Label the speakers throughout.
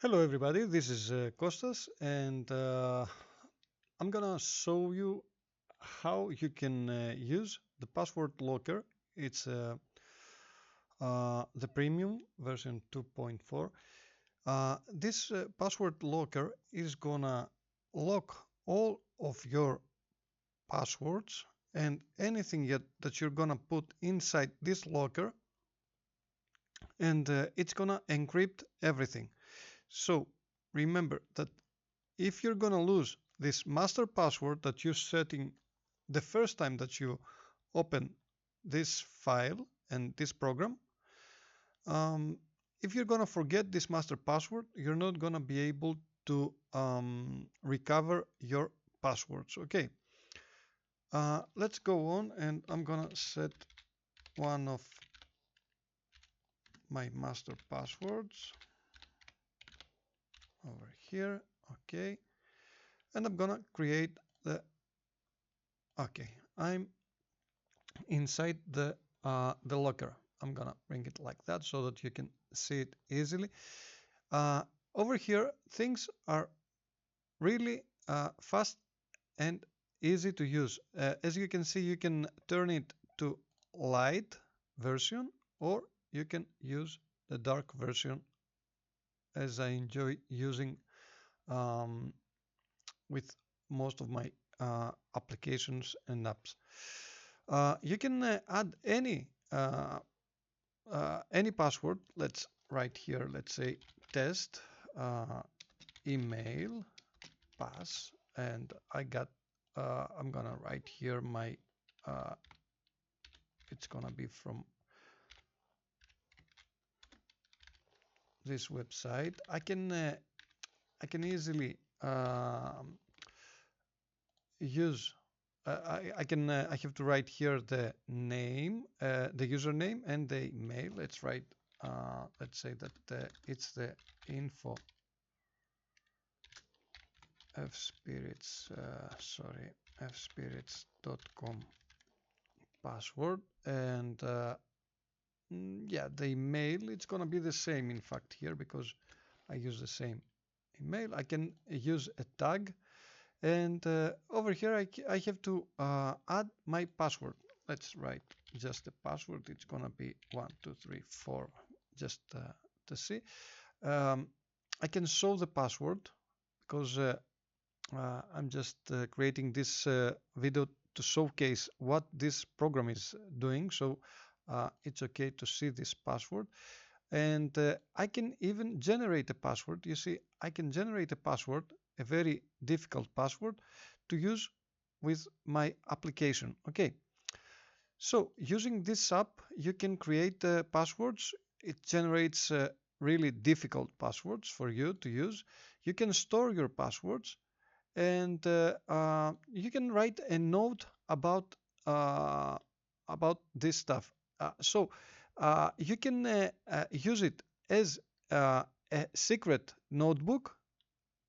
Speaker 1: Hello everybody, this is Kostas and I'm gonna show you how you can use the password locker. It's the premium version 2.4. This password locker is gonna lock all of your passwords and anything yet that you're gonna put inside this locker, and it's gonna encrypt everything. So remember that if you're gonna lose this master password that you're setting the first time that you open this file and this program, um, if you're gonna forget this master password, you're not gonna be able to recover your passwords. Okay, let's go on, and I'm gonna set one of my master passwords over here. Okay, and I'm gonna create the okay. I'm inside the locker. I'm gonna bring it like that so that you can see it easily. Uh, Over here, things are really fast and easy to use. As you can see, you can turn it to light version, or you can use the dark version, as I enjoy using um, with most of my applications and apps. You can add any password. Let's write here, let's say test uh, email pass, and I'm gonna write here my uh, it's gonna be from this website. I can easily use I have to write here the name, the username and the email. Let's write let's say that it's the info fspirits fspirits.com password, and yeah, the email, it's gonna be the same in fact here because I use the same email. I can use a tag, and over here I have to add my password. Let's write just the password. It's gonna be 123 4, just to see. um, I can show the password because I'm just creating this video to showcase what this program is doing. So it's okay to see this password. And I can even generate a password. You see, I can generate a password, a very difficult password to use with my application. Okay, so using this app, you can create passwords. It generates really difficult passwords for you to use. You can store your passwords, and you can write a note uh, about this stuff. You can use it as a secret notebook,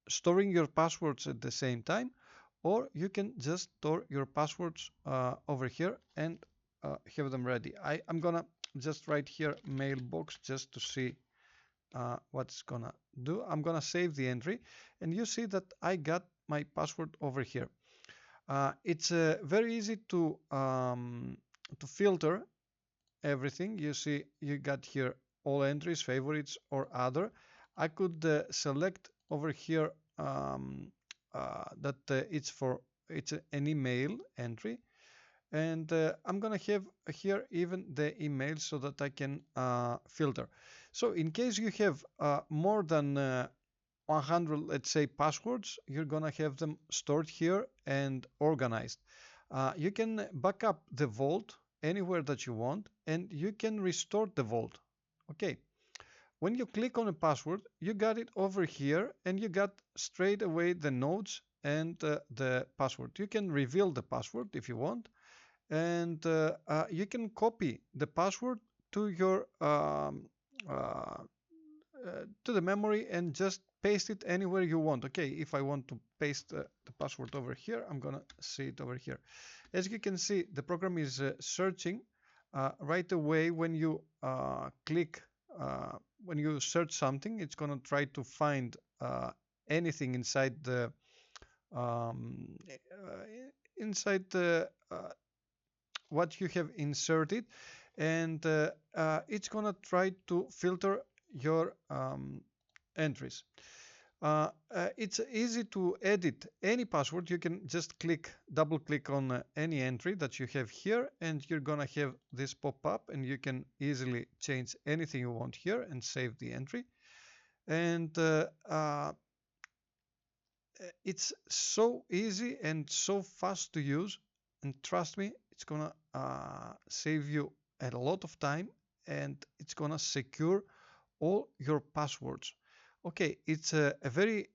Speaker 1: storing your passwords at the same time, or you can just store your passwords over here and have them ready. I'm gonna just write here mailbox just to see what it's gonna do. I'm gonna save the entry, and you see that I got my password over here. It's very easy to filter everything. You see, you got here all entries, favorites, or other. I could select over here that it's an email entry, and I'm gonna have here even the email so that I can filter. So in case you have more than 100, let's say, passwords, you're gonna have them stored here and organized. You can back up the vault anywhere that you want, and you can restore the vault. Okay, when you click on a password, you got it over here, and you got straight away the nodes and the password. You can reveal the password if you want, and you can copy the password to your to the memory and just paste it anywhere you want. Okay, if I want to paste the password over here, I'm gonna see it over here. As you can see, the program is searching right away when you click when you search something, it's gonna try to find anything um, inside the what you have inserted, and it's gonna try to filter your entries. It's easy to edit any password. You can just double click on any entry that you have here, and you're gonna have this pop up, and you can easily change anything you want here and save the entry. And it's so easy and so fast to use, and trust me, it's gonna save you a lot of time, and it's gonna secure all your passwords. Okay, it's a very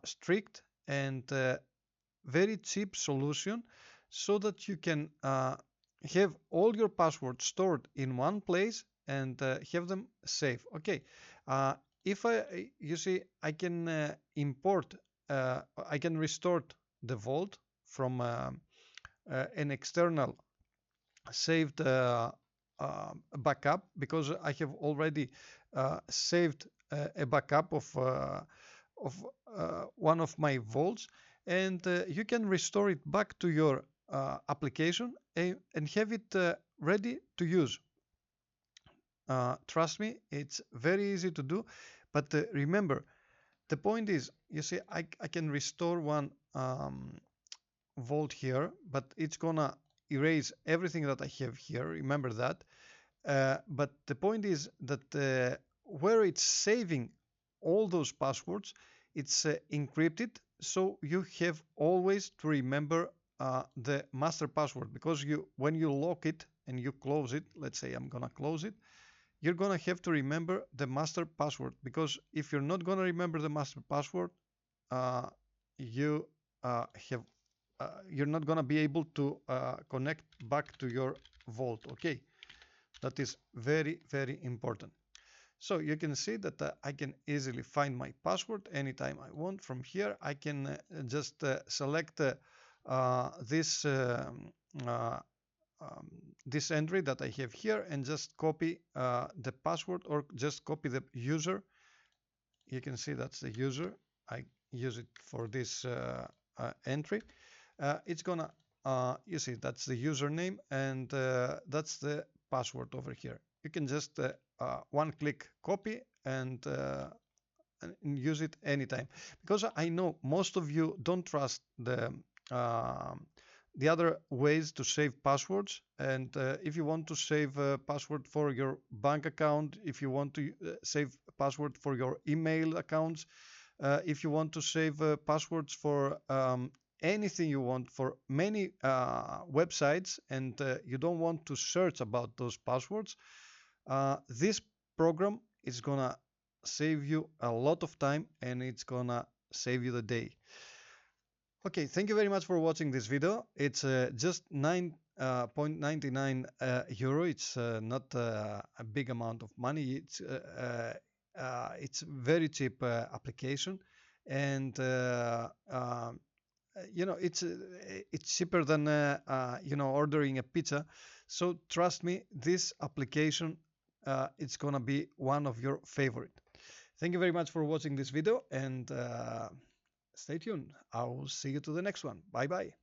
Speaker 1: strict and very cheap solution, so that you can have all your passwords stored in one place and have them safe. Okay, uh, if you see, I can import, I can restore the vault from an external saved backup, because I have already saved a backup of one of my vaults, and you can restore it back to your application, and have it ready to use. Trust me, it's very easy to do, but remember, the point is, you see, I can restore one vault here, but it's gonna erase everything that I have here. Remember that. But the point is that where it's saving all those passwords, it's encrypted, so you have always to remember the master password, because when you lock it and you close it, let's say I'm gonna close it, you're gonna have to remember the master password, because if you're not gonna remember the master password, uh, you have you're not gonna be able to connect back to your vault. Okay, that is very, very important. So you can see that I can easily find my password anytime I want. From here, I can just select this uh, this entry that I have here, and just copy the password, or just copy the user. You can see that's the user. I use it for this entry. It's gonna, you see, that's the username, and that's the password over here. You can just one click copy, and use it anytime, because I know most of you don't trust the other ways to save passwords. And if you want to save a password for your bank account, if you want to save password for your email accounts, if you want to save passwords for anything you want, for many websites, and you don't want to search about those passwords, this program is gonna save you a lot of time, and it's gonna save you the day. Okay, thank you very much for watching this video. It's just 9.99 euro. It's not a big amount of money. It's very cheap application, and it's cheaper than ordering a pizza. So trust me, this application it's gonna be one of your favorite. Thank you very much for watching this video, and stay tuned. I'll see you to the next one. Bye bye.